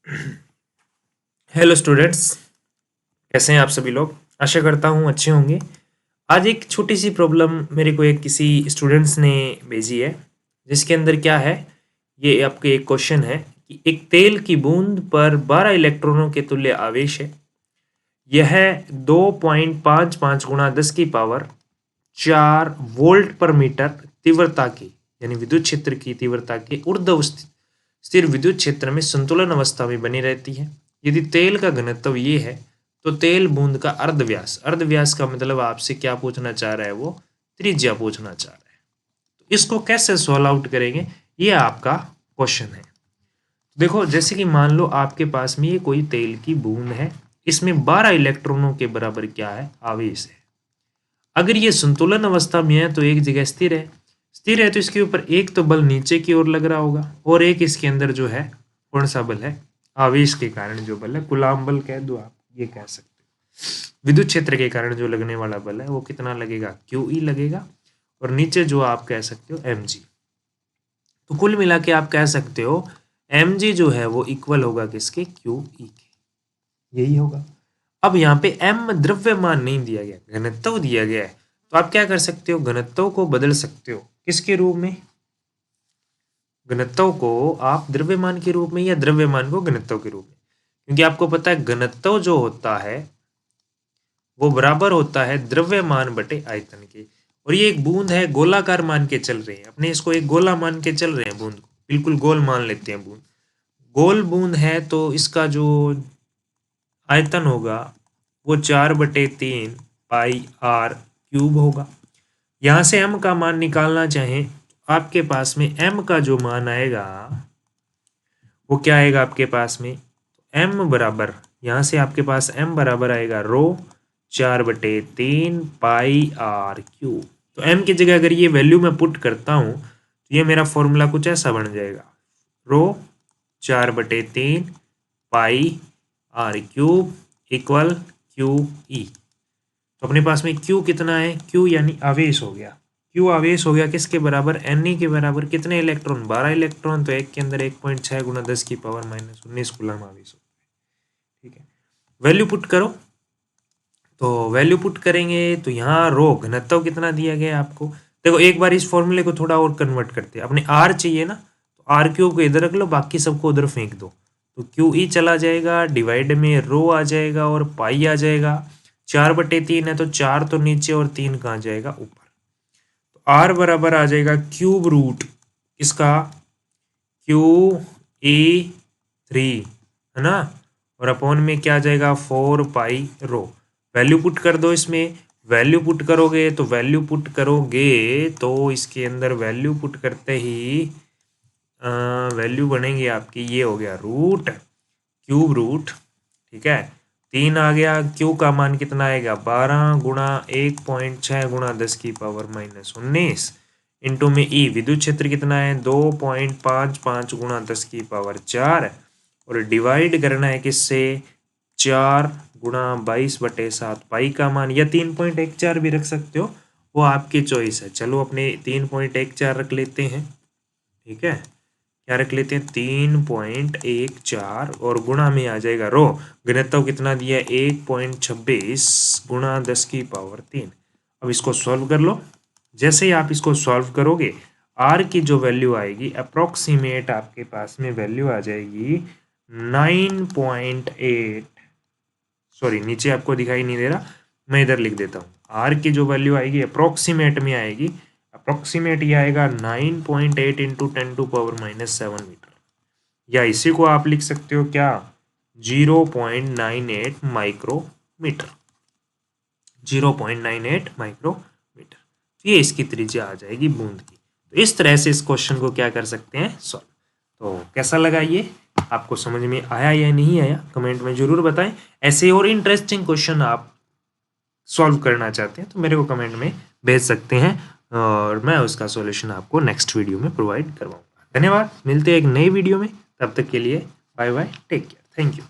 Hello students, कैसे हैं आप सभी लोग। आशा करता हूँ अच्छे होंगे। आज एक छोटी सी प्रॉब्लम मेरे को एक किसी स्टूडेंट्स ने भेजी है, जिसके अंदर क्या है, ये आपके एक क्वेश्चन है कि एक तेल की बूंद पर 12 इलेक्ट्रॉनों के तुल्य आवेश है। यह 2.55 गुणा 10 की पावर 4 वोल्ट पर मीटर तीव्रता की, यानी विद्युत क्षेत्र की तीव्रता के ऊर्ध्व स्थिर विद्युत क्षेत्र में संतुलन अवस्था में बनी रहती है। यदि तेल का घनत्व ये है तो तेल बूंद का अर्धव्यास का मतलब आपसे क्या पूछना चाह रहा है, वो त्रिज्या पूछना चाह रहा है। तो इसको कैसे सॉल्व आउट करेंगे, ये आपका क्वेश्चन है। देखो, जैसे कि मान लो आपके पास में ये कोई तेल की बूंद है, इसमें 12 इलेक्ट्रॉनों के बराबर क्या है, आवेश है। अगर ये संतुलन अवस्था में है तो एक जगह स्थिर है तो इसके ऊपर एक तो बल नीचे की ओर लग रहा होगा और एक इसके अंदर जो है कौन सा बल है, आवेश के कारण जो बल है, कूलाम बल कह दो आप, ये कह सकते हो। विद्युत क्षेत्र के कारण जो लगने वाला बल है वो कितना लगेगा, QE लगेगा, और नीचे जो आप कह सकते हो mg। तो कुल मिला के आप कह सकते हो mg जो है वो इक्वल होगा किसके, QE के, यही होगा। अब यहाँ पे m द्रव्यमान नहीं दिया गया, घनत्व दिया गया है, तो आप क्या कर सकते हो, घनत्व को बदल सकते हो किसके रूप में, घनत्व को आप द्रव्यमान के रूप में या द्रव्यमान को घनत्व के रूप में, क्योंकि आपको पता है घनत्व जो होता है वो बराबर होता है द्रव्यमान बटे आयतन के। और ये एक बूंद है, गोलाकार मान के चल रहे हैं, अपने इसको एक गोला मान के चल रहे हैं, बूंद को बिल्कुल गोल मान लेते हैं। बूंद गोल बूंद है तो इसका जो आयतन होगा वो 4/3 पाई आर क्यूब होगा। यहाँ से m का मान निकालना चाहें तो आपके पास में m का जो मान आएगा वो क्या आएगा आपके पास में, m बराबर, यहाँ से आपके पास m बराबर आएगा रो 4/3 पाई आर क्यूब। तो m की जगह अगर ये वैल्यू मैं पुट करता हूँ तो ये मेरा फॉर्मूला कुछ ऐसा बन जाएगा, रो 4/3 पाई आर क्यूब इक्वल QE। तो अपने पास में Q कितना है, Q यानी आवेश हो गया, Q आवेश हो गया किसके बराबर, Ne के बराबर। कितने इलेक्ट्रॉन, 12 इलेक्ट्रॉन, तो एक के अंदर 1.6 गुणा 10 की पावर -19 कूलम आवेश हो। ठीक है, वैल्यू पुट करो, तो वैल्यू पुट करेंगे तो यहाँ रो घनत्व कितना दिया गया आपको। देखो एक बार इस फॉर्मूले को थोड़ा और कन्वर्ट करते हैं, अपने R चाहिए ना, तो R क्यूब को इधर रख लो, बाकी सबको उधर फेंक दो, तो QE चला जाएगा, डिवाइड में रो आ जाएगा और पाई आ जाएगा। 4/3 है तो 4 तो नीचे और 3 कहाँ जाएगा, ऊपर। तो R बराबर आ जाएगा क्यूब रूट इसका QE3 है ना, और अपॉन में क्या आ जाएगा 4 पाई रो। वैल्यू पुट कर दो, इसमें वैल्यू पुट करोगे तो इसके अंदर वैल्यू पुट करते ही वैल्यू बनेगी आपकी, ये हो गया रूट क्यूब रूट, ठीक है, 3 आ गया। क्यू का मान कितना आएगा, 12 गुणा 1.6 गुणा 10 की पावर -19 इंटू में ई, विद्युत क्षेत्र कितना है 2.55 गुणा 10 की पावर 4, और डिवाइड करना है किससे, 4 गुणा 22/7 पाई का मान, या 3.14 भी रख सकते हो, वो आपकी चॉइस है। चलो अपने 3.14 रख लेते हैं, ठीक है, क्या रख लेते हैं 3.14, और गुणा में आ जाएगा रो, घनत्व कितना दिया है 1.26 गुणा 10 की पावर 3। अब इसको सॉल्व कर लो। जैसे ही आप इसको सॉल्व करोगे R की जो वैल्यू आएगी अप्रोक्सीमेट आपके पास में वैल्यू आ जाएगी 9.8, सॉरी नीचे आपको दिखाई नहीं दे रहा, मैं इधर लिख देता हूँ। R की जो वैल्यू आएगी अप्रोक्सीमेट में आएगी, अप्रोक्सीमेट ये आएगा 9.8 इंटू 10⁻⁻7 मीटर, या इसी को आप लिख सकते हो क्या, 0.98 माइक्रोमीटर, 0.98 माइक्रोमीटर। तो ये इसकी त्रिज्या आ जाएगी बूंद की। तो इस तरह से इस क्वेश्चन को क्या कर सकते हैं, सॉल्व। तो कैसा लगा, ये आपको समझ में आया या नहीं आया, कमेंट में जरूर बताएं। ऐसे और इंटरेस्टिंग क्वेश्चन आप सॉल्व करना चाहते हैं तो मेरे को कमेंट में भेज सकते हैं, और मैं उसका सॉल्यूशन आपको नेक्स्ट वीडियो में प्रोवाइड करवाऊंगा। धन्यवाद, मिलते हैं एक नई वीडियो में, तब तक के लिए bye bye, take care, thank you.